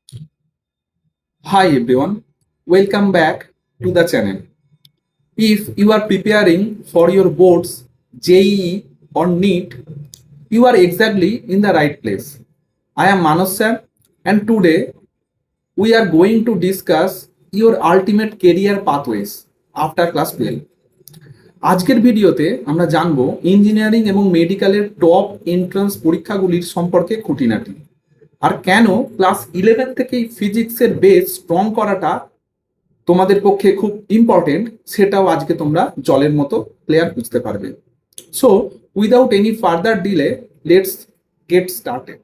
Hi everyone, welcome back to the channel. If you are preparing for your boards, JEE or NEET, you are exactly in the right place. I am Manos sir, and today we are going to discuss your ultimate career pathways after class 12. আজকের ভিডিওতে আমরা জানবো engineering এবং মেডিকেলের top entrance পরীক্ষাগুলির সম্পর্কে খুঁটিনাটি আর কেন class 11 থেকেই ফিজিক্সের বেস স্ট্রং করাটা তোমাদের পক্ষে খুব ইম্পর্টেন্ট, সেটাও আজকে তোমরা জলের মতো ক্লিয়ার বুঝতে পারবে। So without any further delay let's get started.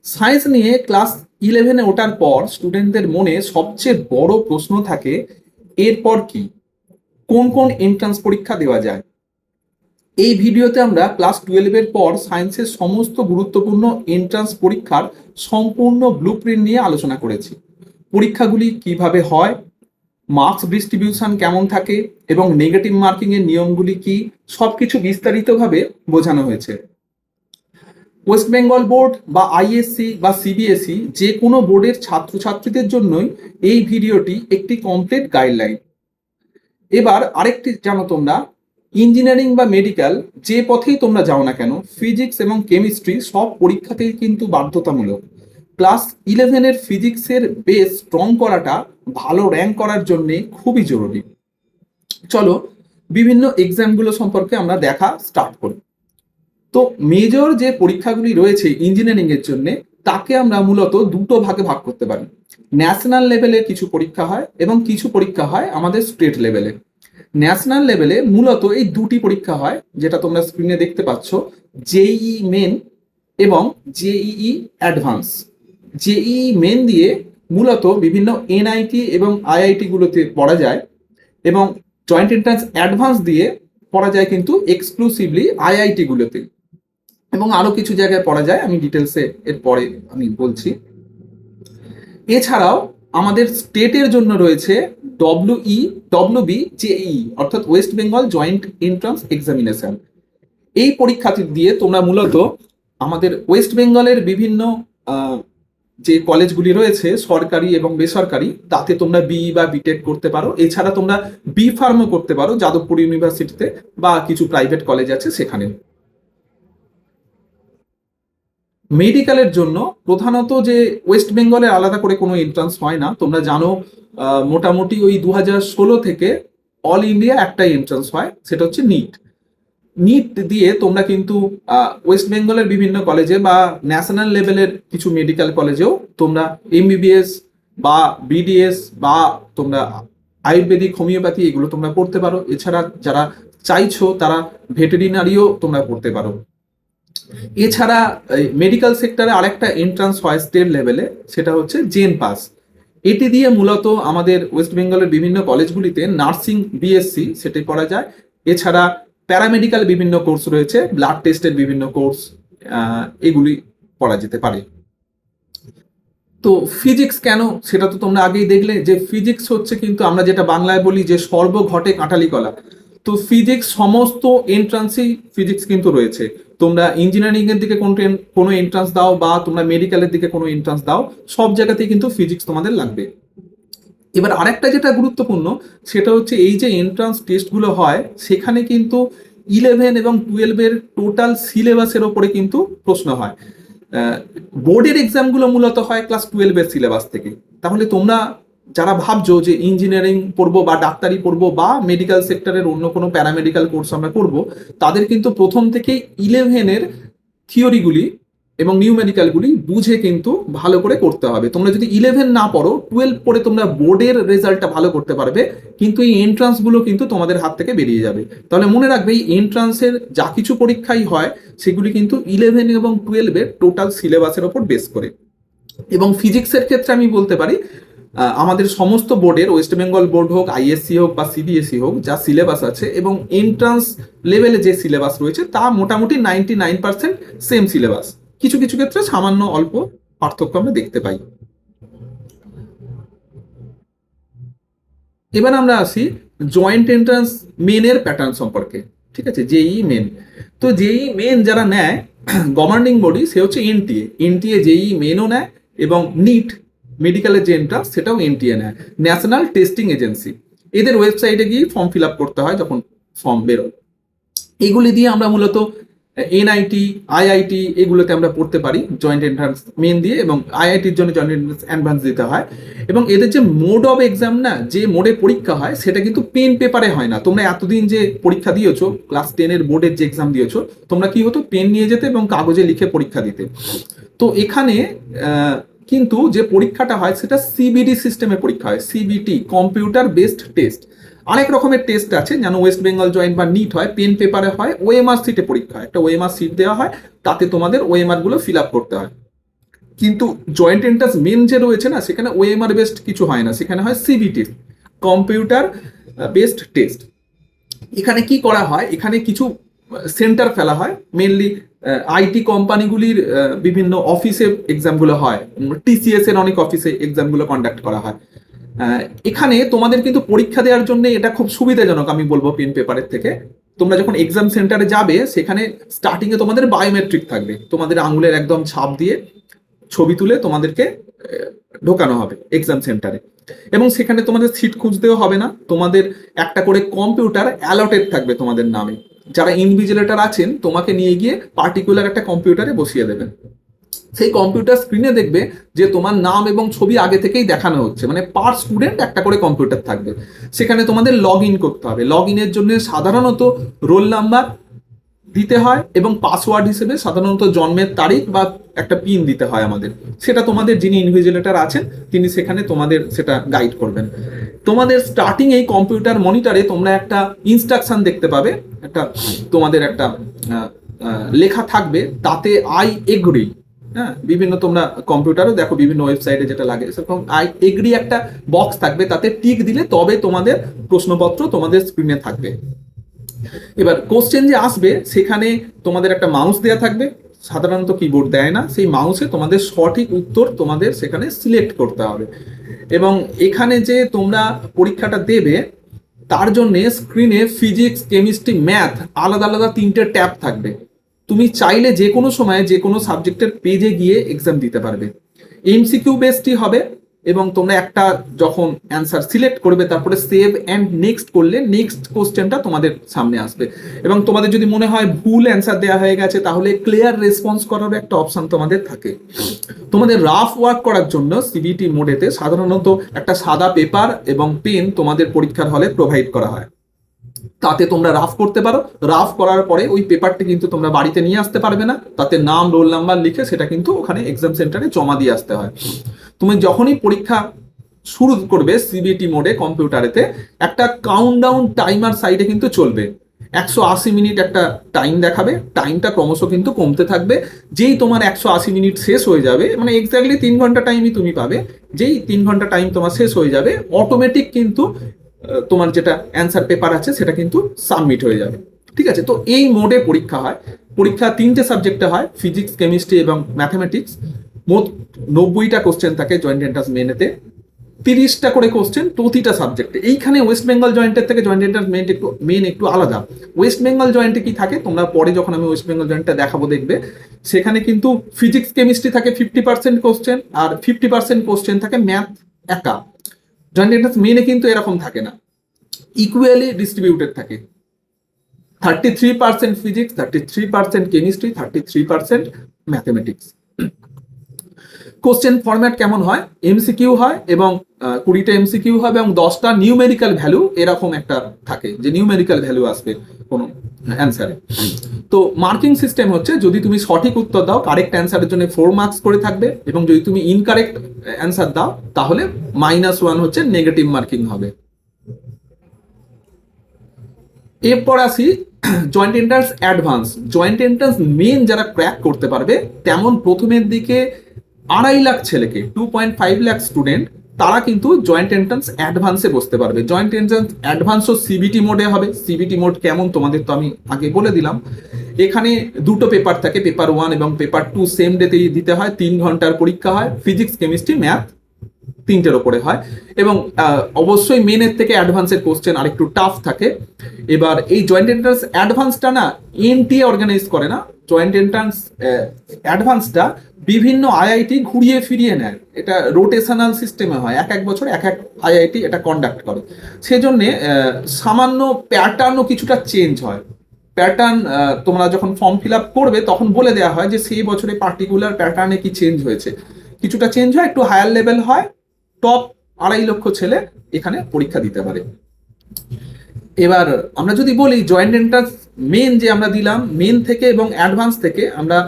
Science নিয়ে ক্লাস 11-এ ওঠার পর স্টুডেন্টদের মনে সবচেয়ে বড় প্রশ্ন থাকে, এরপর কি, কোন কোন এন্ট্রান্স পরীক্ষা দেওয়া যায়। এই ভিডিওতে আমরা ক্লাস 12-এর পর সায়েন্সের সমস্ত গুরুত্বপূর্ণ এন্ট্রান্স পরীক্ষার সম্পূর্ণ ব্লুপ্রিন্ট নিয়ে আলোচনা করেছি। পরীক্ষাগুলি কিভাবে হয়, মার্কস ডিস্ট্রিবিউশন কেমন থাকে এবং নেগেটিভ মার্কিং এর নিয়মগুলি কি, সবকিছু বিস্তারিতভাবে বোঝানো হয়েছে। ওয়েস্ট বেঙ্গল বোর্ড বা আইএসসি বা সিবিএসই যে কোনো বোর্ডের ছাত্রছাত্রীদের জন্যই এই ভিডিওটি একটি কমপ্লিট গাইডলাইন। এবার আরেকটি জানো, তোমরা ইঞ্জিনিয়ারিং বা মেডিকেল যে পথেই তোমরা যাও না কেন, ফিজিক্স এবং কেমিস্ট্রি সব পরীক্ষাতেই কিন্তু বাধ্যতামূলক। ক্লাস 11-এর ফিজিক্সের বেস স্ট্রং করাটা ভালো র্যাঙ্ক করার জন্য খুবই জরুরি। চলো বিভিন্ন এক্সামগুলো সম্পর্কে আমরা দেখা স্টার্ট করি। তো মেজর যে পরীক্ষাগুলি রয়েছে ইঞ্জিনিয়ারিং এর জন্য, তাকে আমরা মূলত দুটো ভাগে ভাগ করতে পারি। ন্যাশনাল লেভেলে কিছু পরীক্ষা হয় এবং কিছু পরীক্ষা হয় আমাদের স্টেট লেভেলে। ন্যাশনাল লেভেলে মূলত এই দুটি পরীক্ষা হয়, যেটা তোমরা স্ক্রিনে দেখতে পাচ্ছ, জেইই মেন এবং জেইই অ্যাডভান্স। জেইই মেন দিয়ে মূলত বিভিন্ন এনআইটি এবং আইআইটি গুলোতে পড়া যায় এবং জয়েন্ট এন্ট্রান্স অ্যাডভান্স দিয়ে পড়া যায় কিন্তু এক্সক্লুসিভলি আইআইটি গুলোতে, এবং আরো কিছু জায়গায় পড়া যায়, আমি ডিটেলসে এর পরে আমি বলছি। এছাড়াও আমাদের স্টেটের জন্য রয়েছে ডব্লিউবি জেইই, অর্থাৎ West Bengal joint entrance examination. এই পরীক্ষাটি দিয়ে তোমরা মূলত আমাদের ওয়েস্ট বেঙ্গলের বিভিন্ন যে কলেজগুলি রয়েছে সরকারি এবং বেসরকারি, তাতে তোমরা বিই বা বিটেক করতে পারো। এছাড়া তোমরা বি ফার্মও করতে পারো যাদবপুর ইউনিভার্সিটিতে বা কিছু প্রাইভেট কলেজ আছে সেখানে। মেডিকেলের জন্য প্রধানত যে ওয়েস্ট বেঙ্গলে আলাদা করে কোনো এন্ট্রান্স হয় না, তোমরা জানো মোটামুটি ওই 2016 থেকে অল ইন্ডিয়া একটাই এন্ট্রান্স হয়, সেটা হচ্ছে নিট। নিট দিয়ে তোমরা কিন্তু ওয়েস্ট বেঙ্গলের বিভিন্ন কলেজে বা ন্যাশনাল লেভেলের কিছু মেডিকেল কলেজেও তোমরা এমবিবিএস বা বিডিএস বা তোমরা আয়ুর্বেদিক, হোমিওপ্যাথি এগুলো তোমরা পড়তে পারো। এছাড়া যারা চাইছো তারা ভেটেরিনারিও তোমরা পড়তে পারো। এছাড়া মেডিকেল সেক্টরে আরেকটা এন্ট্রান্স হয় স্টেট লেভেলে, সেটা হচ্ছে জেন পাস। এটি দিয়ে মূলত আমাদের ওয়েস্ট বেঙ্গলের বিভিন্ন কলেজগুলিতে নার্সিং বিএসসি সেটাই পড়া যায়। এছাড়া প্যারামেডিক্যাল বিভিন্ন কোর্স রয়েছে, ব্লাড টেস্টের বিভিন্ন কোর্স, এগুলি পড়া যেতে পারে। তো ফিজিক্স কেন, সেটা তো তোমরা আগেই দেখলে যে ফিজিক্স হচ্ছে কিন্তু আমরা যেটা বাংলায় বলি যে সর্ব ঘটে কাঁঠালি কলা। তো ফিজিক্স সমস্ত এন্ট্রান্সেই ফিজিক্স কিন্তু রয়েছে। তোমরা ইঞ্জিনিয়ারিং এর দিকে কোনো এন্ট্রান্স দাও বা তোমরা মেডিকেলের দিকে কোনো এন্ট্রান্স দাও, সব জায়গাতেই কিন্তু ফিজিক্স তোমাদের লাগবে। এবার আরেকটা যেটা গুরুত্বপূর্ণ, সেটা হচ্ছে এই যে এন্ট্রান্স টেস্টগুলো হয়, সেখানে কিন্তু 11 এবং 12-এর টোটাল সিলেবাসের ওপরে কিন্তু প্রশ্ন হয়। বোর্ডের এক্সামগুলো মূলত হয় ক্লাস 12-এর সিলেবাস থেকে। তাহলে তোমরা যারা ভাবছো যে ইঞ্জিনিয়ারিং পড়বো বা ডাক্তারি পড়বো বা মেডিকেল সেক্টরের অন্য কোনো প্যারামেডিক্যাল কোর্স আমরা করবো, তাদের কিন্তু প্রথম থেকেই 11-এর থিওরিগুলি এবং নিউমেরিক্যালগুলি বুঝে কিন্তু ভালো করে করতে হবে। তোমরা যদি 11 না পড়ো, 12 পড়ে তোমরা বোর্ডের রেজাল্টটা ভালো করতে পারবে, কিন্তু এই এন্ট্রান্সগুলো কিন্তু তোমাদের হাত থেকে বেরিয়ে যাবে। তাহলে মনে রাখবে এই এন্ট্রান্সের যা কিছু পরীক্ষাই হয় সেগুলি কিন্তু 11 এবং 12-এর টোটাল সিলেবাসের ওপর বেস করে। এবং ফিজিক্সের ক্ষেত্রে আমি বলতে পারি আমাদের সমস্ত বোর্ডের, ওয়েস্ট বেঙ্গল বোর্ড হোক, আইএসসি হোক বা সিবিএসই হোক, যা সিলেবাস আছে এবং এন্ট্রান্স লেভেলে যে সিলেবাস রয়েছে তা মোটামুটি 99% সেম সিলেবাস। কিছু কিছু ক্ষেত্রে সামান্য অল্প পার্থক্য আমরা দেখতে পাই। এবার আমরা আসি জয়েন্ট এন্ট্রান্স মেনের প্যাটার্ন সম্পর্কে। ঠিক আছে, জেইই মেন। তো জেইই মেন যারা নেয় গভর্নিং বডি, সে হচ্ছে এনটিএ। এনটিএ জেইই মেনও নেয় এবং নিট মেডিকেলের যে এন্ট্রান্স সেটাও এনটিএ নেয়, ন্যাশনাল টেস্টিং এজেন্সি। এদের ওয়েবসাইটে গিয়ে ফর্ম ফিল আপ করতে হয় যখন ফর্ম বেরোয়। এগুলি দিয়ে আমরা মূলত এনআইটি, আইআইটি এগুলোতে আমরা পড়তে পারি জয়েন্ট এন্ট্রান্স মেন দিয়ে, এবং আইআইটির জন্য জয়েন্ট এন্ট্রান্স অ্যাডভান্স দিতে হয়। এবং এদের যে মোড অফ এক্সাম না, যে মোডে পরীক্ষা হয় সেটা কিন্তু পেন পেপারে হয় না। তোমরা এতদিন যে পরীক্ষা দিয়েছো, ক্লাস 10-এর বোর্ডের যে এক্সাম দিয়েছো, তোমরা কি হতো পেন নিয়ে যেতে এবং কাগজে লিখে পরীক্ষা দিতে। তো এখানে কিন্তু যে পরীক্ষাটা হয় সেটা সিবিডি সিস্টেমে পরীক্ষা হয়, সিবিটি, কম্পিউটার বেসড টেস্ট। অনেক রকমের টেস্ট আছে, যেন ওয়েস্ট বেঙ্গল জয়েন্ট বা নিট হয়, পেন পেপারে হয়, ওএমআর সিটে পরীক্ষা হয়, একটা ওএমআর সিট দেওয়া হয়, তাতে তোমাদের ওএমআর গুলো ফিল আপ করতে হয়। কিন্তু জয়েন্ট এন্ট্রান্স মেন যে রয়েছে না, সেখানে ওএমআর বেসড কিছু হয় না, সেখানে হয় সিবিটি, কম্পিউটার বেসড টেস্ট। এখানে কি করা হয়, এখানে কিছু সেন্টার ফেলা হয়, মেনলি আইটি কোম্পানিগুলির বিভিন্ন অফিসে এক্সামগুলো হয়, টিসিএস এর অনেক অফিসে এক্সামগুলো কন্ডাক্ট করা হয়। এখানে তোমাদের কিন্তু পরীক্ষা দেওয়ার জন্য এটা খুব সুবিধাজনক আমি বলবো পেন পেপারের থেকে। তোমরা যখন এক্সাম সেন্টারে যাবে, সেখানে স্টার্টিং এ তোমাদের বায়োমেট্রিক থাকবে, তোমাদের আঙুলের একদম ছাপ দিয়ে ছবি তুলে তোমাদেরকে ঢোকানো হবে এক্সাম সেন্টারে। এবং সেখানে তোমাদের সিট খুঁজতেও হবে না, তোমাদের একটা করে কম্পিউটার অ্যালটেড থাকবে তোমাদের নামে। যারা ইনভিজিলেটর আছেন তোমাকে নিয়ে গিয়ে পার্টিকুলার একটা কম্পিউটারে বসিয়ে দেবেন। সেই কম্পিউটার স্ক্রিনে দেখবে যে তোমার নাম এবং ছবি আগে থেকেই দেখানো হচ্ছে, মানে পার স্টুডেন্ট একটা করে কম্পিউটার থাকবে। সেখানে তোমাদের লগ ইন করতে হবে। লগ ইনের জন্য সাধারণত রোল নাম্বার দিতে হয় এবং পাসওয়ার্ড হিসেবে সাধারণত জন্মের তারিখ বা একটা পিন দিতে হয় আমাদের। সেটা তোমাদের যিনি ইনভিজিলেটর আছেন তিনি সেখানে তোমাদের সেটা গাইড করবেন। তোমাদের স্টার্টিং এই কম্পিউটার মনিটরে তোমরা একটা ইনস্ট্রাকশন দেখতে পাবে, একটা তোমাদের একটা লেখা থাকবে, তাতে আই এগ্রি। হ্যাঁ, বিভিন্ন তোমরা কম্পিউটারও দেখো বিভিন্ন ওয়েবসাইটে যেটা লাগে, সেরকম আই এগ্রি একটা বক্স থাকবে, তাতে টিক দিলে তবে তোমাদের প্রশ্নপত্র তোমাদের স্ক্রিনে থাকবে। এবার কোশ্চেন যে আসবে সেখানে তোমাদের একটা মাউস দেওয়া থাকবে, সাধারণত কিবোর্ড দেয় না, সেই মাউসে তোমাদের সঠিক উত্তর তোমাদের সেখানে সিলেক্ট করতে হবে। এবং এখানে যে তোমরা পরীক্ষাটা দেবে তার জন্য স্ক্রিনে ফিজিক্স, কেমিস্ট্রি, ম্যাথ আলাদা আলাদা 3টে ট্যাব থাকবে। তুমি চাইলে যে কোনো সময় যে কোনো সাবজেক্টের পেজে গিয়ে এক্সাম দিতে পারবে। এমসিকিউ বেসডই হবে, এবং তোমরা একটা যখন অ্যান্সার সিলেক্ট করবে তারপরে সেভ অ্যান্ড নেক্সট করলে নেক্সট কোশ্চেনটা তোমাদের সামনে আসবে। এবং তোমাদের যদি মনে হয় ভুল অ্যান্সার দেওয়া হয়ে গেছে, তাহলে ক্লিয়ার রেসপন্স করার একটা অপশন তোমাদের থাকে। তোমাদের রাফ ওয়ার্ক করার জন্য সিবিটি মোডেতে সাধারণত একটা সাদা পেপার এবং পেন তোমাদের পরীক্ষার হলে প্রোভাইড করা হয়, তাতে তোমরা রাফ করতে পারো। রাফ করার পরে ওই পেপারটি কিন্তু তোমরা বাড়িতে নিয়ে আসতে পারবে না, তাতে নাম, রোল নাম্বার লিখে সেটা কিন্তু ওখানে এক্সাম সেন্টারে জমা দিয়ে আসতে হয়। তুমি যখনই পরীক্ষা শুরু করবে সিবিটি মোডে কম্পিউটারেতে, একটা কাউন্টডাউন টাইমার সাইডে কিন্তু চলবে, 180 মিনিট একটা টাইম দেখাবে। টাইমটা ক্রমশ কিন্তু কমতে থাকবে। যেই তোমার 180 মিনিট শেষ হয়ে যাবে, মানে এক্স্যাক্টলি 3 ঘন্টা টাইমই তুমি পাবে, যেই 3 ঘন্টা টাইম তোমার শেষ হয়ে যাবে, অটোমেটিক কিন্তু তোমার যেটা অ্যান্সার পেপার আছে সেটা কিন্তু সাবমিট হয়ে যাবে। ঠিক আছে, তো এই মোডে পরীক্ষা হয়। পরীক্ষা 3টে সাবজেক্টে হয়, ফিজিক্স, কেমিস্ট্রি এবং ম্যাথামেটিক্স। মোট 90টা কোশ্চেন থাকে জয়েন্ট এন্ট্রান্স মেনেতে, 30টা করে কোশ্চেন প্রতিটা সাবজেক্টে। এইখানে ওয়েস্ট বেঙ্গল জয়েন্টের থেকে জয়েন্ট এন্ট্রান্স মেন একটু আলাদা। ওয়েস্ট বেঙ্গল জয়েন্টে কি থাকে তোমরা পরে যখন আমি ওয়েস্ট বেঙ্গল জয়েন্টটা দেখাবো দেখবে, সেখানে কিন্তু ফিজিক্স, কেমিস্ট্রি থাকে 50% কোশ্চেন, আর 50% কোশ্চেন থাকে ম্যাথ একা। জয়েন্ট এন্ট্রান্স মেনে কিন্তু এরকম থাকে না, ইকুয়ালি ডিস্ট্রিবিউটেড থাকে। 33% physics, 33% chemistry, 33% mathematics. Question format কেমন হয়, এমসিকিউ হয়, এবং 20টা এমসিকিউ হবে এবং 10টা নিউমেরিক্যাল ভ্যালু, এরকম একটা থাকে যে নিউমেরিক্যাল ভ্যালু আসবে কোনো অ্যান্সারে। তো মার্কিং সিস্টেম হচ্ছে, যদি তুমি সঠিক উত্তর দাও কারেক্ট অ্যান্সারের জন্য 4 মার্কস করে থাকবে, এবং যদি তুমি ইনকারেক্ট অ্যান্সার দাও তাহলে -1 হচ্ছে নেগেটিভ মার্কিং হবে। এরপর আসি joint entrance advance. Joint entrance main যারা ক্র্যাক করতে পারবে, তেমন প্রথমের দিকে 2.5 লাখ ছেলেকে, 2.5 লাখ স্টুডেন্ট, তারা কিন্তু জয়েন্ট এন্ট্রান্স অ্যাডভান্সে বসতে পারবে। জয়েন্ট এন্ট্রান্স অ্যাডভান্সও সিবিটি মোডে হবে। সিবিটি মোড কেমন তোমাদের তো আমি আগে বলে দিলাম। এখানে 2টো পেপার থাকে, পেপার 1 এবং পেপার 2 সেম ডেতেই দিতে হয়, 3 ঘন্টার পরীক্ষা হয়। ফিজিক্স, কেমিস্ট্রি, ম্যাথ 3টের ওপরে হয়, এবং অবশ্যই মেনের থেকে অ্যাডভান্সের কোশ্চেন আরেকটু টাফ থাকে। এবার এই জয়েন্ট এন্ট্রান্স অ্যাডভান্সটা না এনটিএ অর্গানাইজ করে না, জয়েন্ট এন্ট্রান্স অ্যাডভান্সটা বিভিন্ন আইআইটি ঘুরিয়ে ফিরিয়ে নেয়, এটা রোটেশনাল সিস্টেমে হয়, এক এক বছর এক এক আইআইটি এটা কন্ডাক্ট করে। সেজন্যে সামান্য প্যাটার্নও কিছুটা চেঞ্জ হয়। প্যাটার্ন তোমরা যখন ফর্ম ফিল আপ করবে তখন বলে দেওয়া হয় যে সেই বছরে পার্টিকুলার প্যাটার্নে কি চেঞ্জ হয়েছে, কিছুটা চেঞ্জ হয়, একটু হায়ার লেভেল হয়, টপ 2.5 লক্ষ ছেলে এখানে পরীক্ষা দিতে পারে। এবার আমরা যদি বলি জয়েন্ট এন্ট্রান্স মেন যে আমরা দিলাম, মেন থেকে এবং অ্যাডভান্স থেকে আমরা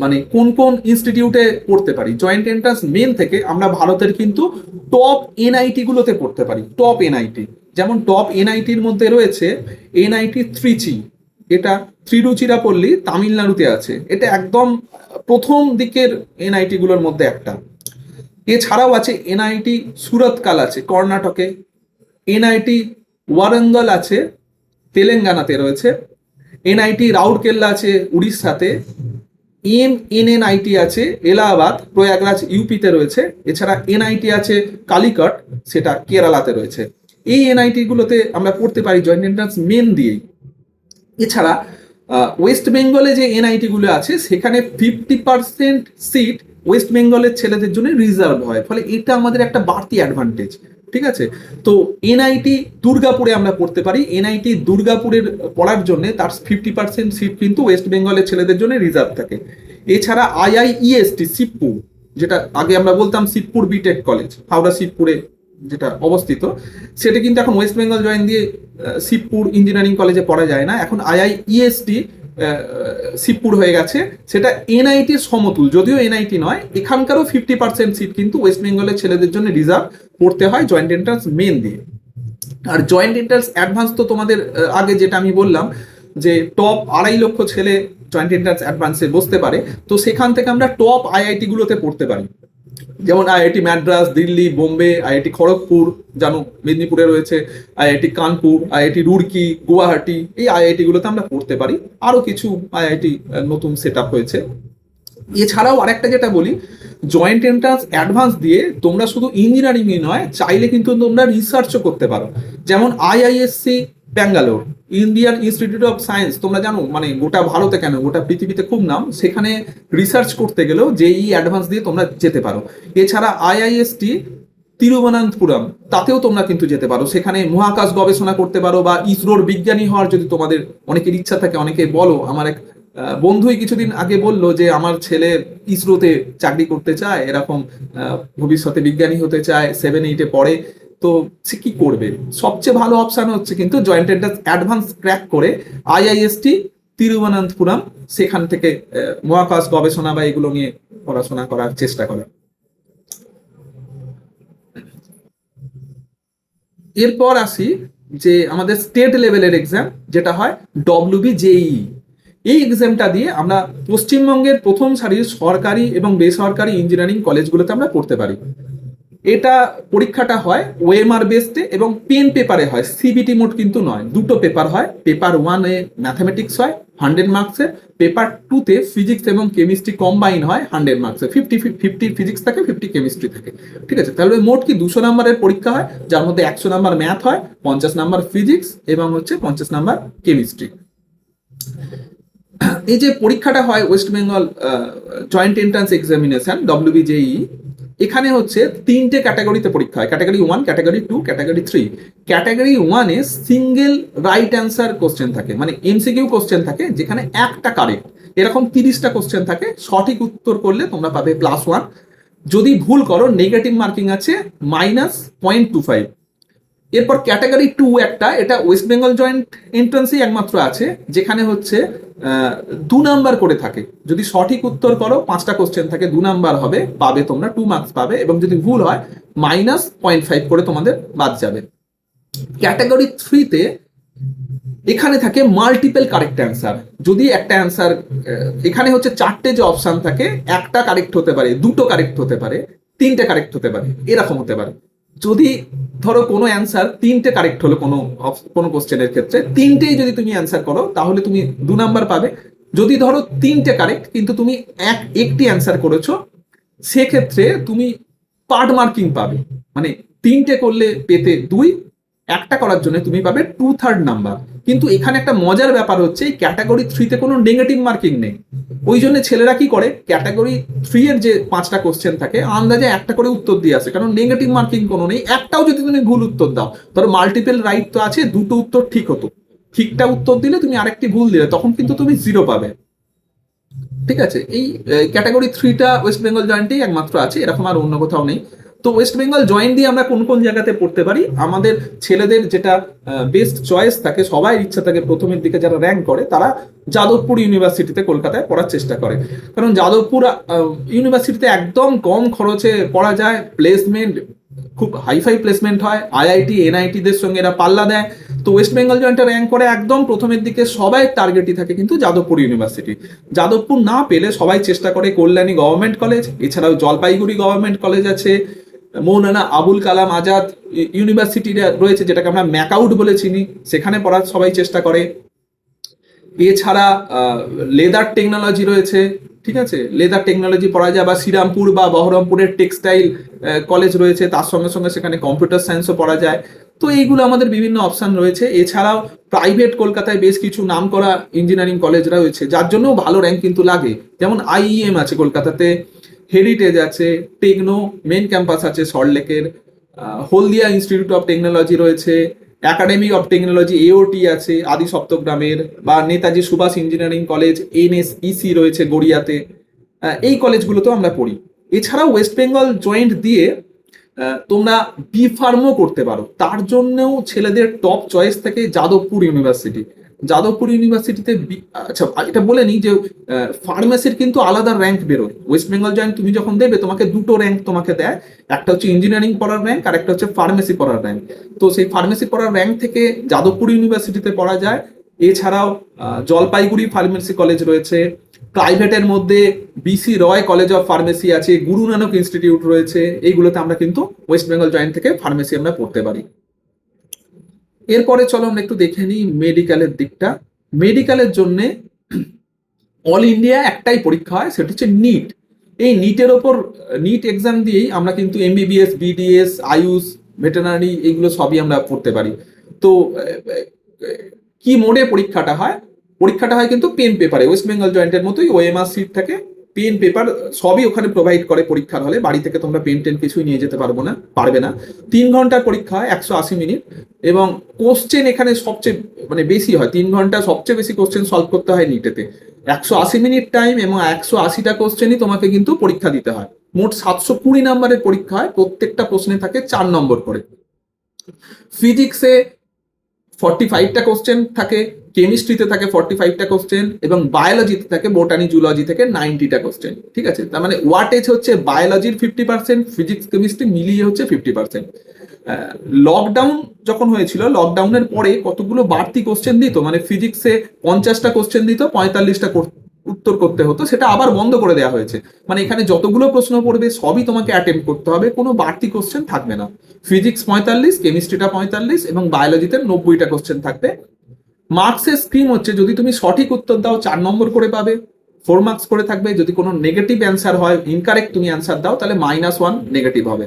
মানে কোন কোন ইনস্টিটিউটে পড়তে পারি। জয়েন্ট এন্ট্রান্স মেন থেকে আমরা ভারতের কিন্তু টপ এনআইটি গুলোতে পড়তে পারি, টপ এনআইটি। যেমন টপ এনআইটির মধ্যে রয়েছে এনআইটি ত্রিচি, এটা তিরুচিরাপল্লী তামিলনাড়ুতে আছে, এটা একদম প্রথম দিকের এনআইটি গুলোর মধ্যে একটা। এছাড়াও আছে এনআইটি সুরতকাল আছে কর্ণাটকে, এনআইটি ওয়ারাঙ্গল আছে তেলেঙ্গানাতে রয়েছে, এনআইটি রাউরকেল্লা আছে উড়িষ্যাতে, এমএনএনআইটি আছে এলাহাবাদ প্রয়াগরাজ ইউপিতে রয়েছে, এছাড়া এনআইটি আছে কালিকট, সেটা কেরালাতে রয়েছে। এই এনআইটি গুলোতে আমরা পড়তে পারি জয়েন্ট এন্ট্রান্স মেন দিয়েই। এছাড়া ওয়েস্ট বেঙ্গলে যে এনআইটি গুলো আছে সেখানে 50% সিট ওয়েস্ট বেঙ্গলের ছেলেদের জন্য রিজার্ভ হয়, ফলে এটা আমাদের একটা বাড়তি অ্যাডভান্টেজ। ঠিক আছে, তো এনআইটি দুর্গাপুরে আমরা পড়তে পারি, এনআইটি দুর্গাপুরের পড়ার জন্য তার 50% সিট কিন্তু ওয়েস্ট বেঙ্গলের ছেলেদের জন্য রিজার্ভ থাকে। এছাড়া আইআইইএসটি শিবপুর, যেটা আগে আমরা বলতাম শিবপুর বিটেক কলেজ, হাওড়া শিবপুরে যেটা অবস্থিত, সেটা কিন্তু এখন ওয়েস্ট বেঙ্গল জয়েন দিয়ে শিবপুর ইঞ্জিনিয়ারিং কলেজে পড়া যায় না, এখন আইআইইএসটি শিবপুর হয়ে গেছে, সেটা এনআইটির সমতুল, যদিও এনআইটি নয়। এখানকারও 50% সিট কিন্তু ওয়েস্ট বেঙ্গলের ছেলেদের জন্য রিজার্ভ পড়তে হয় জয়েন্ট এন্ট্রান্স মেন দিয়ে। আর জয়েন্ট এন্ট্রান্স অ্যাডভান্স তো তোমাদের আগে যেটা আমি বললাম যে টপ 2.5 লক্ষ ছেলে জয়েন্ট এন্ট্রান্স অ্যাডভান্সে বসতে পারে, তো সেখান থেকে আমরা টপ আইআইটি গুলোতে পড়তে পারি, যেমন আইআইটি মাদ্রাস, দিল্লি, বোম্বে, আইআইটি খড়গপুর জানো মেদিনীপুরে রয়েছে, আইআইটি কানপুর, আইআইটি রুড়কি, গুয়াহাটি, এই আইআইটি গুলোতে আমরা পড়তে পারি। আরো কিছু আইআইটি নতুন সেট আপ হয়েছে। এছাড়াও আরেকটা যেটা বলি, জয়েন্ট এন্ট্রান্স অ্যাডভান্স দিয়ে তোমরা শুধু ইঞ্জিনিয়ারিংই নয়, চাইলে কিন্তু তোমরা রিসার্চও করতে পারো। যেমন IISc Bangalore, Indian institute of science, তোমরা জানো মানে গোটা ভারতে কেন গোটা পৃথিবীতে খুব নাম, সেখানে রিসার্চ করতে গেলেও জেই অ্যাডভান্স দিয়ে তোমরা যেতে পারো। এছাড়া আইআইএসটি তিরুবনন্তপুরম, তাতেও তোমরা কিন্তু যেতে পারো, সেখানে মহাকাশ গবেষণা করতে পারো, বা ইসরোর বিজ্ঞানী হওয়ার যদি তোমাদের অনেকের ইচ্ছা থাকে। অনেকে বলো, আমার এক বন্ধুই কিছুদিন আগে বললো যে আমার ছেলে ইসরোতে চাকরি করতে চায়, এরকম ভবিষ্যতে বিজ্ঞানী হতে চায়, 7-8-এ পড়ে, তো সে কি করবে? সবচেয়ে ভালো অপশন হচ্ছে কিন্তু জয়েন্ট এন্ট্রান্স অ্যাডভান্স ক্র্যাক করে আইআইএসটি তিরুবনন্তপুরম, সেখান থেকে মহাকাশ গবেষণা বা এগুলো নিয়ে পড়াশোনা করার চেষ্টা করা। এরপর আসি যে আমাদের স্টেট লেভেলের এক্সাম যেটা হয় ডব্লিউবিজেই। এই এক্সামটা দিয়ে আমরা পশ্চিমবঙ্গের প্রথম সারির সরকারি এবং বেসরকারি ইঞ্জিনিয়ারিং কলেজগুলোতে আমরা পড়তে পারি। এটা পরীক্ষাটা হয় ওএমআর বেসডে এবং পেন পেপারে হয়, সিবিটি মোড কিন্তু নয়। দুটো পেপার হয়, পেপার 1-এ ম্যাথামেটিক্স হয় 100 মার্কসের, পেপার 2-তে ফিজিক্স এবং কেমিস্ট্রি কম্বাইন হয় 100 মার্কসের, 50-50 ফিজিক্স থাকে, 50 কেমিস্ট্রি থাকে। ঠিক আছে, তাহলে মোট কি 200 নাম্বারের পরীক্ষা হয়, যার মধ্যে 100 নাম্বার ম্যাথ হয়, 50 নাম্বার ফিজিক্স এবং 50 নাম্বার কেমিস্ট্রি। এই যে পরীক্ষাটা হয় West Bengal joint entrance examination WBJEE, এখানে হচ্ছে 3টে ক্যাটাগরিতে পরীক্ষা হয়, ক্যাটাগরি 1, ক্যাটাগরি 2, ক্যাটাগরি 3। ক্যাটাগরি 1-এ সিঙ্গেল রাইট অ্যান্সার কোশ্চেন থাকে, মানে এমসিকিউ কোশ্চেন থাকে, যেখানে একটা কারেক্ট, এরকম 30টা কোশ্চেন থাকে। সঠিক উত্তর করলে তোমরা পাবে +1, যদি ভুল করো নেগেটিভ মার্কিং আছে -0.25। এরপর ক্যাটাগরি 2 একটা, এটা ওয়েস্ট বেঙ্গল জয়েন্ট এন্ট্রান্সেই একমাত্র আছে, যেখানে হচ্ছে 2 নাম্বার করে থাকে। যদি সঠিক উত্তর করো 5টা কোশ্চেন থাকে, 2 নাম্বার হবে, পাবে তোমরা 2 মার্কস পাবে, এবং যদি ভুল হয় -0.5 করে তোমাদের বাদ যাবে। ক্যাটাগরি 3-তে এখানে থাকে মাল্টিপল কারেক্ট অ্যান্সার। যদি একটা অ্যান্সার, এখানে হচ্ছে 4টে যে অপশন থাকে, একটা কারেক্ট হতে পারে, 2টো কারেক্ট হতে পারে, 3টে কারেক্ট হতে পারে, এরকম হতে পারে। যদি ধরো কোনো অ্যান্সার 3টে কারেক্ট হলো কোনো কোশ্চেনের ক্ষেত্রে, 3টেই যদি তুমি অ্যান্সার করো তাহলে তুমি 2 নাম্বার পাবে। যদি ধরো 3টে কারেক্ট কিন্তু তুমি একটি অ্যান্সার করেছো, সেক্ষেত্রে তুমি পার্ট মার্কিং পাবে, মানে 3টে করলে পেতে 2, একটা করার জন্য তুমি পাবে 2/3 নাম্বার। কিন্তু এখানে একটা মজার ব্যাপার হচ্ছে এই ক্যাটাগরি 3তে কোনো নেগেটিভ মার্কিং নেই। ওই জন্য ছেলেরা কি করে, ক্যাটাগরি 3 এর যে 5টা কোশ্চেন থাকে আন্দাজে একটা করে উত্তর দিয়ে আসে, কারণ নেগেটিভ মার্কিং কোনো নেই। একটাও যদি তুমি ভুল উত্তর দাও, ধরো মাল্টিপল রাইট তো আছে, 2টো উত্তর ঠিক হতো, ঠিকটা উত্তর দিলে তুমি আরেকটি ভুল দিলে তখন কিন্তু তুমি 0 পাবে। ঠিক আছে, এই ক্যাটাগরি 3টা ওয়েস্ট বেঙ্গল জয়েন্টেই একমাত্র আছে, এরকম আর অন্য কোথাও নেই। তো ওয়েস্ট বেঙ্গল জয়েন্ট দিয়ে আমরা কোন কোন জায়গাতে পড়তে পারি, আমাদের ছেলেদের যেটা বেস্ট চয়েস থাকে, সবাই ইচ্ছা থাকে প্রথমের দিকে যারা র্যাঙ্ক করে তারা যাদবপুর ইউনিভার্সিটিতে কলকাতায় পড়ার চেষ্টা করে, কারণ যাদবপুর ইউনিভার্সিটিতে একদম কম খরচে পড়া যায়, প্লেসমেন্ট খুব হাইফাই প্লেসমেন্ট হয়, আইআইটি এনআইটি দের সঙ্গে এরা পাল্লা দেয়। তো ওয়েস্ট বেঙ্গল জয়েন্টে র্যাঙ্ক করে একদম প্রথমের দিকে সবাই টার্গেটই থাকে কিন্তু যাদবপুর ইউনিভার্সিটি। যাদবপুর না পেলে সবাই চেষ্টা করে কল্যাণী গভর্নমেন্ট কলেজ, এছাড়াও জলপাইগুড়ি গভর্নমেন্ট কলেজ আছে, মৌলানা আবুল কালাম আজাদ ইউনিভার্সিটি রয়েছে যেটাকে আমরা ম্যাকআউট বলে চিনি, সেখানে পড়ার সবাই চেষ্টা করে। এছাড়া লেদার টেকনোলজি রয়েছে, ঠিক আছে, লেদার টেকনোলজি পড়া যায়, বা শ্রীরামপুর বা বহরমপুরের টেক্সটাইল কলেজ রয়েছে, তার সঙ্গে সঙ্গে সেখানে কম্পিউটার সায়েন্সও পড়া যায়। তো এইগুলো আমাদের বিভিন্ন অপশন রয়েছে। এছাড়াও প্রাইভেট কলকাতায় বেশ কিছু নাম করা ইঞ্জিনিয়ারিং কলেজ রয়েছে যার জন্য ভালো র্যাঙ্ক কিন্তু লাগে, যেমন আইইএম আছে কলকাতাতে, হেরিটেজ আছে, টেকনো মেন ক্যাম্পাস আছে সল্টলেকের, হলদিয়া ইনস্টিটিউট অফ টেকনোলজি রয়েছে, একাডেমি অফ টেকনোলজি এওটি আছে আদি সপ্তগ্রামের, বা নেতাজি সুভাষ ইঞ্জিনিয়ারিং কলেজ এনএসইসি রয়েছে গড়িয়াতে। এই কলেজগুলোতেও আমরা পড়ি। এছাড়াও ওয়েস্ট বেঙ্গল জয়েন্ট দিয়ে তোমরা বি ফার্মও করতে পারো, তার জন্যও ছেলেদের টপ চয়েস থাকে যাদবপুর ইউনিভার্সিটি। যাদবপুর ইউনিভার্সিটিতে আচ্ছা এটা বলে নিই যে ফার্মেসির কিন্তু আলাদা র্যাঙ্ক বেরোয়। ওয়েস্ট বেঙ্গল জয়েন্ট তুমি যখন দেবে তোমাকে দুটো র্যাঙ্ক তোমাকে দেয়, একটা হচ্ছে ইঞ্জিনিয়ারিং পড়ার র্যাঙ্ক আর একটা হচ্ছে ফার্মেসি পড়ার র্যাঙ্ক। তো সেই ফার্মেসি পড়ার র্যাঙ্ক থেকে যাদবপুর ইউনিভার্সিটিতে পড়া যায়। এছাড়াও জলপাইগুড়ি ফার্মেসি কলেজ রয়েছে, প্রাইভেটের মধ্যে BC Roy college of pharmacy আছে, গুরু নানক ইনস্টিটিউট রয়েছে, এইগুলোতে আমরা কিন্তু ওয়েস্ট বেঙ্গল জয়েন্ট থেকে ফার্মেসি আমরা পড়তে পারি। এরপরে চলো আমরা একটু দেখে নিই মেডিকেলের দিকটা। মেডিকেলের জন্য অল ইন্ডিয়া একটাই পরীক্ষা হয়, সেটা হচ্ছে নিট। এই নিটের ওপর নিট এক্সাম দিয়েই আমরা কিন্তু এমবিবিএস, বিডিএস, আয়ুষ, ভেটেরিনারি এইগুলো সবই আমরা পড়তে পারি। তো কি মোডে পরীক্ষাটা হয়, পরীক্ষাটা হয় কিন্তু পেন পেপারে, ওয়েস্ট বেঙ্গল জয়েন্টের মতোই ওএমআর সিট থাকে, পেন পেপার সবই ওখানে প্রোভাইড করে পরীক্ষার হলে, বাড়ি থেকে তোমরা পেন টেন কিছুই নিয়ে যেতে পারবে না। 3 ঘন্টার পরীক্ষা হয়, 180 মিনিট, এবং কোশ্চেন এখানে সবচেয়ে মানে বেশি হয়, 3 ঘন্টা সবচেয়ে বেশি কোশ্চেন সলভ করতে হয় নিটেতে। 180 মিনিট টাইম এবং 180টা কোশ্চেনই তোমাকে কিন্তু পরীক্ষা দিতে হয়। মোট 720 নম্বরের পরীক্ষা হয়, প্রত্যেকটা প্রশ্নে থাকে 4 নম্বর করে। ফিজিক্সে 45টা কোশ্চেন থাকে, কেমিস্ট্রিতে থাকে 45টা কোশ্চেন, এবং বায়োলজিতে থাকে, বোটানি জুলজি থেকে 90টা কোশ্চেন। ঠিক আছে, তার মানে ওয়াটেজ হচ্ছে বায়োলজির 50%, ফিজিক্স কেমিস্ট্রি মিলিয়ে হচ্ছে 50%। লকডাউন যখন হয়েছিল, লকডাউনের পরে কতগুলো বাড়তি কোশ্চেন দিত, মানে ফিজিক্সে 50টা কোশ্চেন দিত, 45টা উত্তর করতে হতো, সেটা আবার বন্ধ করে দেওয়া হয়েছে। মানে এখানে যতগুলো প্রশ্ন পড়বে সবই তোমাকে অ্যাটেম্প করতে হবে, কোনো বাড়তি কোশ্চেন থাকবে না। ফিজিক্স 45, কেমিস্ট্রিটা 45 এবং বায়োলজিতে 90টা কোশ্চেন থাকবে। মার্কসের স্কিম হচ্ছে যদি তুমি সঠিক উত্তর দাও 4 নম্বর করে পাবে, 4 মার্কস করে থাকবে। যদি কোনো নেগেটিভ অ্যান্সার হয়, ইনকারেক্ট তুমি অ্যান্সার দাও, তাহলে -1 নেগেটিভ হবে।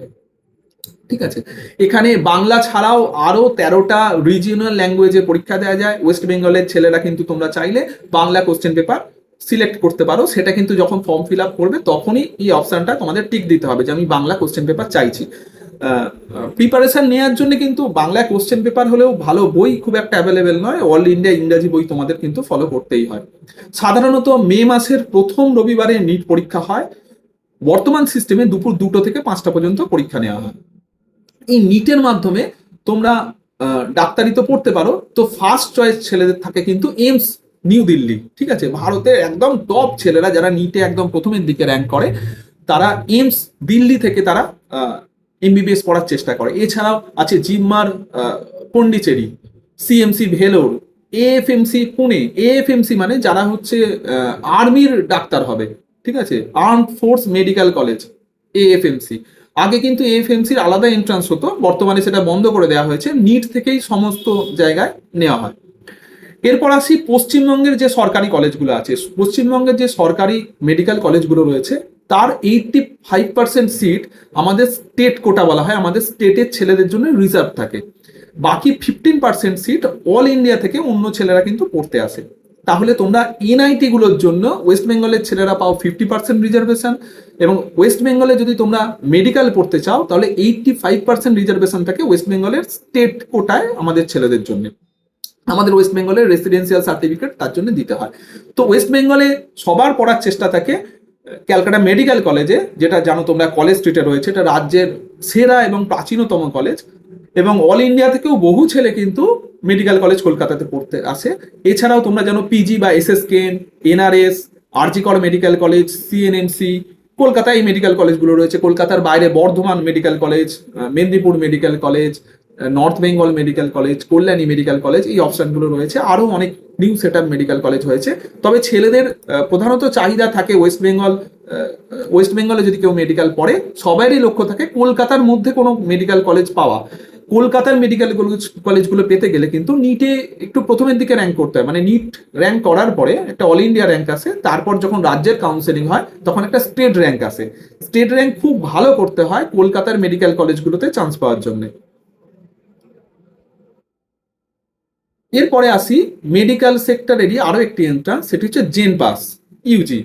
ঠিক আছে, এখানে বাংলা ছাড়াও আরো 13টা রিজিওনাল ল্যাঙ্গুয়েজে পরীক্ষা দেওয়া যায়। ওয়েস্ট বেঙ্গলের ছেলেরা কিন্তু তোমরা চাইলে বাংলা কোশ্চেন পেপার সিলেক্ট করতে পারো, সেটা কিন্তু যখন ফর্ম ফিল আপ করবে তখনই এই অপশনটা তোমাদের টিক দিতে হবে যে আমি বাংলা কোশ্চেন পেপার চাইছি। প্রিপারেশন নেওয়ার জন্য কিন্তু বাংলা কোশ্চেন পেপার হলেও ভালো বই খুব একটা অ্যাভেলেবেল নয়, অল ইন্ডিয়া ইংরাজি বই তোমাদের কিন্তু ফলো করতেই হয়। সাধারণত মে মাসের প্রথম রবিবারে নিট পরীক্ষা হয়। বর্তমান সিস্টেমে দুপুর 2টো থেকে 5টা পর্যন্ত পরীক্ষা নেওয়া হয়। এই নিটের মাধ্যমে তোমরা ডাক্তারি তো পড়তে পারো। তো ফার্স্ট চয়েস ছেলেদের থাকে কিন্তু এইমস নিউ দিল্লি। ঠিক আছে, ভারতের একদম টপ ছেলেরা যারা নিটে একদম প্রথমের দিকে র্যাঙ্ক করে, তারা এইমস দিল্লি থেকে তারা এমবিবিএস পড়ার চেষ্টা করে। এছাড়াও আছে জিপমার Pondicherry, CMC Vellore, AFMC Pune. AFMC মানে যারা হচ্ছে আর্মির ডাক্তার হবে, ঠিক আছে, armed force medical college, AFMC. আগে কিন্তু এএফএমসির আলাদা এন্ট্রান্স হতো, বর্তমানে সেটা বন্ধ করে দেওয়া হয়েছে, নিট থেকেই সমস্ত জায়গায় নেওয়া হয়। এরপর আসি পশ্চিমবঙ্গের যে সরকারি কলেজগুলো আছে। পশ্চিমবঙ্গের যে সরকারি মেডিকেল কলেজগুলো রয়েছে তার 85% সিট আমাদের স্টেট কোটা বলা হয়, আমাদের স্টেটের ছেলেদের জন্য রিজার্ভ থাকে। বাকি 15% সিট অল ইন্ডিয়া থেকে অন্য ছেলেরা কিন্তু পড়তে আসে। তাহলে তোমরা এনআইটি গুলোর জন্য ওয়েস্ট বেঙ্গলের ছেলেরা পাও 50% রিজার্ভেশন, এবং ওয়েস্ট বেঙ্গলে যদি তোমরা মেডিকেল পড়তে চাও তাহলে 85% রিজার্ভেশন থাকে ওয়েস্ট বেঙ্গলের স্টেট কোটায় আমাদের ছেলেদের জন্য। আমাদের ওয়েস্ট বেঙ্গলের রেসিডেন্সিয়াল সার্টিফিকেট তার জন্য দিতে হয়। তো ওয়েস্ট বেঙ্গলে সবার পড়ার চেষ্টা থাকে ক্যালকাটা মেডিকেল কলেজে, যেটা জানো তোমরা কলেজ স্ট্রিটে রয়েছে, এটা রাজ্যের সেরা এবং প্রাচীনতম কলেজ, এবং অল ইন্ডিয়া থেকেও বহু ছেলে কিন্তু মেডিকেল কলেজ কলকাতাতে পড়তে আসে। এছাড়াও তোমরা জানো পিজি বা এসএসকেএম, এনআরএস, আরজি কর মেডিকেল কলেজ, সিএনএমসি, কলকাতায় এই মেডিকেল কলেজগুলো রয়েছে। কলকাতার বাইরে Bardhaman medical college, Medinipur medical college, north Bengal medical college, Kalyani medical college, এই অপশনগুলো রয়েছে। আরও অনেক new set up medical college হয়েছে। তবে ছেলেদের প্রধানত চাহিদা থাকে ওয়েস্ট বেঙ্গলে যদি কেউ মেডিকেল পড়ে সবারই লক্ষ্য থাকে কলকাতার মধ্যে কোনো মেডিকেল কলেজ পাওয়া। কলকাতার মেডিকেল কলেজগুলো পেতে গেলে কিন্তু নিটে একটু প্রথমের দিকে র্যাঙ্ক করতে হয়, মানে নিট র্যাঙ্ক করার পরে একটা অল ইন্ডিয়া র্যাঙ্ক আসে, তারপর যখন রাজ্যের কাউন্সেলিং হয় তখন একটা স্টেট র্যাঙ্ক আসে। স্টেট র্যাঙ্ক খুব ভালো করতে হয় কলকাতার মেডিকেল কলেজগুলোতে চান্স পাওয়ার জন্য। এরপরে আসি মেডিকেল সেক্টরেরই আরো একটি এন্ট্রান্স, সেটি হচ্ছে জেন পাস ইউজি।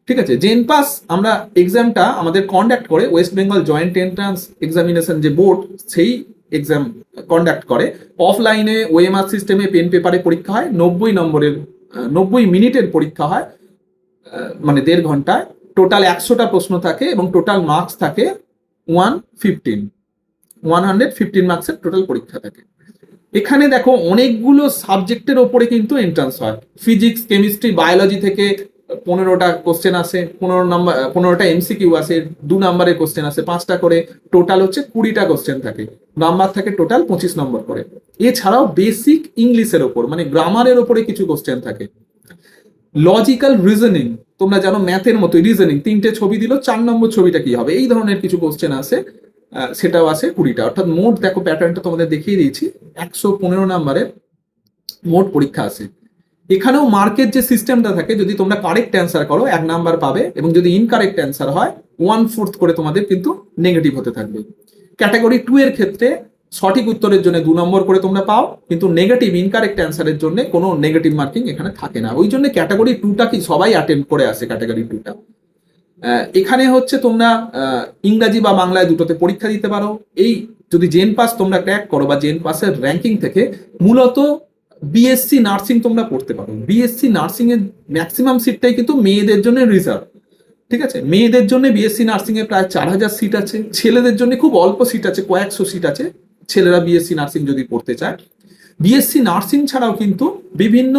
ঠিক আছে, জেন পাস আমরা এক্সামটা আমাদের কন্ডাক্ট করে West Bengal joint entrance examination যে বোর্ড, সেই এক্সাম কন্ডাক্ট করে। অফলাইনে ওএমআর সিস্টেমে পেন পেপারে পরীক্ষা হয়, 90 মিনিটের পরীক্ষা হয়, মানে 1.5 ঘন্টায়। টোটাল 100টা প্রশ্ন থাকে এবং টোটাল মার্কস থাকে 115 মার্কসের টোটাল পরীক্ষা থাকে। এখানে দেখো অনেকগুলো সাবজেক্টের ওপরে কিন্তু এন্ট্রান্স হয়। ফিজিক্স, কেমিস্ট্রি, বায়োলজি থেকে 15টা কোশ্চেন আসে, 15টা এমসিকিউ আসে, 2 নাম্বারের কোশ্চেন আসে, 5টা করে, টোটাল হচ্ছে 20টা কোশ্চেন থাকে, নাম্বার থাকে টোটাল 25 নম্বর করে। এছাড়াও বেসিক ইংলিশের ওপর মানে গ্রামারের ওপরে কিছু কোশ্চেন থাকে। লজিক্যাল রিজনিং, তোমরা জানো ম্যাথের মতো রিজনিং, 3টে ছবি দিল, 4 নম্বর ছবিটা কি হবে, এই ধরনের কিছু কোশ্চেন আসে, সেটাও আসে 20টা। অর্থাৎ মোট দেখো প্যাটার্নটা তোমাদের দেখিয়ে দিয়েছি, 115 নম্বরের মোট পরীক্ষা আসে। এখানেও মার্কের যে সিস্টেমটা থাকে, যদি তোমরা কারেক্ট অ্যান্সার করো 1 নাম্বার পাবে, এবং যদি ইনকারেক্ট অ্যান্সার হয় 1/4 করে তোমাদের কিন্তু নেগেটিভ হতে থাকবে। ক্যাটাগরি 2 এর ক্ষেত্রে সঠিক উত্তরের জন্য 2 নম্বর করে তোমরা পাও, কিন্তু নেগেটিভ ইনকারেক্ট অ্যান্সারের জন্য কোনো নেগেটিভ মার্কিং এখানে থাকে না। ওই জন্য ক্যাটাগরি 2টা কি সবাই অ্যাটেন্ড করে আসে ক্যাটাগরি 2টা। এখানে হচ্ছে তোমরা ইংরাজি বা বাংলায় দুটোতে পরীক্ষা দিতে পারো। এই যদি জেন পাস তোমরা ক্র্যাক করো বা জেন পাসের র্যাঙ্কিং থেকে মূলত বিএসসি নার্সিং তোমরা পড়তে পারো। বিএসসি নার্সিং এর ম্যাক্সিমাম সিটটাই কিন্তু মেয়েদের জন্য রিজার্ভ। ঠিক আছে, মেয়েদের জন্য বিএসসি নার্সিং এ প্রায় 4000 সিট আছে, ছেলেদের জন্য খুব অল্প সিট আছে, কয়েকশো সিট আছে ছেলেরা বিএসসি নার্সিং যদি পড়তে চায়। বিএসসি নার্সিং ছাড়াও কিন্তু বিভিন্ন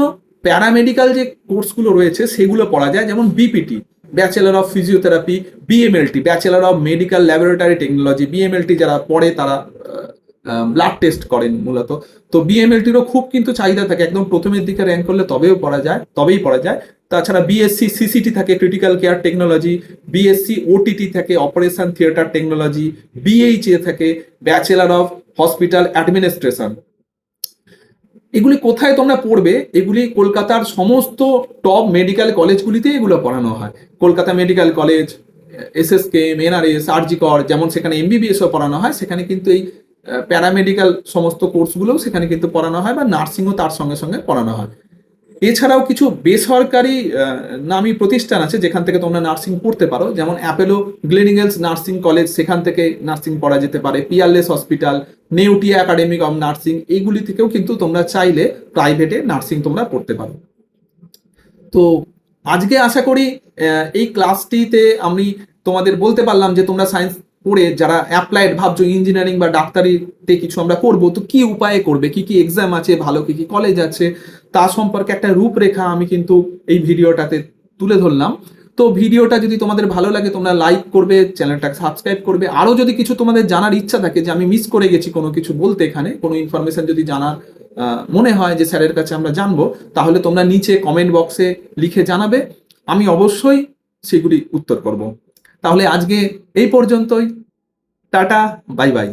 প্যারামেডিক্যাল যে কোর্সগুলো রয়েছে সেগুলো পড়া যায়, যেমন BPT, bachelor of physiotherapy, BMLT, bachelor of medical laboratory technology. BMLT যারা পড়ে তারা ব্লাড টেস্ট করেন মূলত। তো বিএমএলটিরও খুব কিন্তু চাহিদা থাকে, একদম প্রথমের দিকে র্যাঙ্ক করলে তবেই পড়া যায়। তাছাড়া বিএসসি সিসিটি থাকে, critical care technology, BSc OTT থাকে, অপারেশন থিয়েটার টেকনোলজি, বিএইচএ থাকে, ব্যাচেলার অফ হসপিটাল অ্যাডমিনিস্ট্রেশন। এগুলি কোথায় তোমরা পড়বে? এগুলি কলকাতার সমস্ত টপ মেডিকেল কলেজগুলিতে এগুলো পড়ানো হয়। Kolkata medical college, SSKM, NRS, RG Kar, যেমন সেখানে এমবিবিএসও পড়ানো হয়, সেখানে কিন্তু এই প্যারামেডিক্যাল সমস্ত কোর্সগুলোও সেখানে কিন্তু পড়ানো হয়, বা নার্সিংও তার সঙ্গে সঙ্গে পড়ানো হয়। এছাড়াও কিছু বেসরকারি নামী প্রতিষ্ঠান আছে যেখান থেকে তোমরা নার্সিং পড়তে পারো, যেমন অ্যাপেলো গ্লেনিগেলস নার্সিং কলেজ, সেখান থেকে নার্সিং পড়া যেতে পারে। Peerless hospital, Neotia academy of nursing, এইগুলি থেকেও কিন্তু তোমরা চাইলে প্রাইভেটে নার্সিং তোমরা পড়তে পারো। তো আজকে আশা করি এই ক্লাসটিতে আমি তোমাদের বলতে পারলাম যে তোমরা সায়েন্স পড়ে যারা অ্যাপ্লাইড ভাবছো ইঞ্জিনিয়ারিং বা ডাক্তারিতে কিছু আমরা করবো, তো কি উপায়ে করবে, কি কি এক্সাম আছে, ভালো কি কি কলেজ আছে, তা সম্পর্কে একটা রূপরেখা আমি কিন্তু এই ভিডিওটাতে তুলে ধরলাম। তো ভিডিওটা যদি তোমাদের ভালো লাগে তোমরা লাইক করবে, চ্যানেলটাকে সাবস্ক্রাইব করবে। আরও যদি কিছু তোমাদের জানার ইচ্ছা থাকে যে আমি মিস করে গেছি কোনো কিছু বলতে, এখানে কোনো ইনফরমেশন যদি জানার মনে হয় যে স্যারের কাছে আমরা জানবো, তাহলে তোমরা নিচে কমেন্ট বক্সে লিখে জানাবে, আমি অবশ্যই সেগুলি উত্তর করব। তাহলে আজকে এই পর্যন্তই, টাটা, বাই বাই।